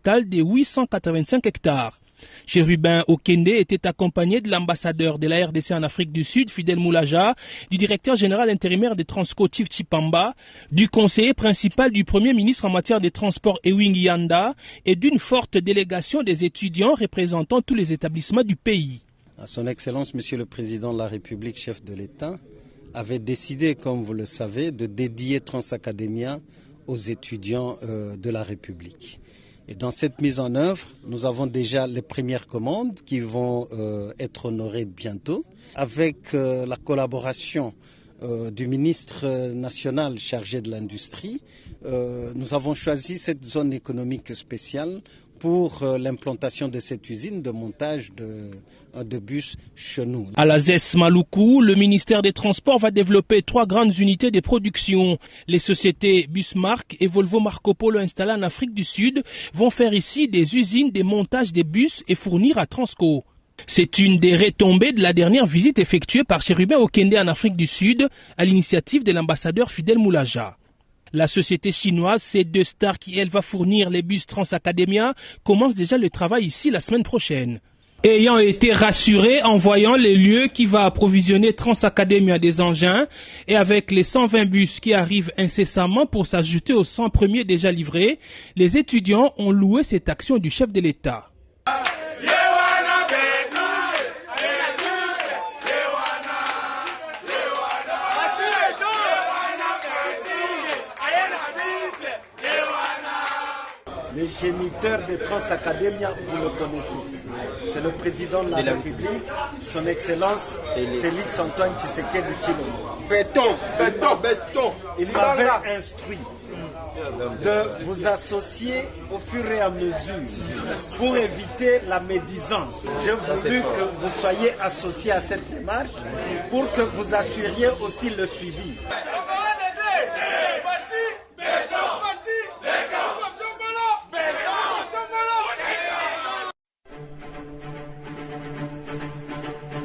total de 885 hectares. Chérubin Okende était accompagné de l'ambassadeur de la RDC en Afrique du Sud, Fidel Moulaja, du directeur général intérimaire de Transco, Tif Chipamba, du conseiller principal du Premier ministre en matière de transport, Ewing Yanda, et d'une forte délégation des étudiants représentant tous les établissements du pays. À son Excellence, Monsieur le Président de la République, chef de l'État, avait décidé, comme vous le savez, de dédier Transacademia aux étudiants de la République. Et dans cette mise en œuvre, nous avons déjà les premières commandes qui vont être honorées bientôt, avec la collaboration du ministre national chargé de l'industrie. Nous avons choisi cette zone économique spéciale pour l'implantation de cette usine de montage de bus chez nous. À la ZES Maluku, le ministère des Transports va développer 3 grandes unités de production. Les sociétés Busmark et Volvo Marco Polo installées en Afrique du Sud vont faire ici des usines de montage des bus et fournir à Transco. C'est une des retombées de la dernière visite effectuée par Chérubin Okende en Afrique du Sud à l'initiative de l'ambassadeur Fidel Moulaja. La société chinoise C2 Star, qui elle va fournir les bus Transacademia, commence déjà le travail ici la semaine prochaine. Ayant été rassuré en voyant les lieux qui va approvisionner Transacademia des engins et avec les 120 bus qui arrivent incessamment pour s'ajouter aux 100 premiers déjà livrés, les étudiants ont loué cette action du chef de l'État. Le géniteur de Transacademia, vous le connaissez. C'est le président de la République, son Excellence Félix Antoine Tshisekedi Tshilombo. Béton. Il m'avait instruit de vous associer au fur et à mesure pour éviter la médisance. J'ai voulu que vous soyez associés à cette démarche pour que vous assuriez aussi le suivi.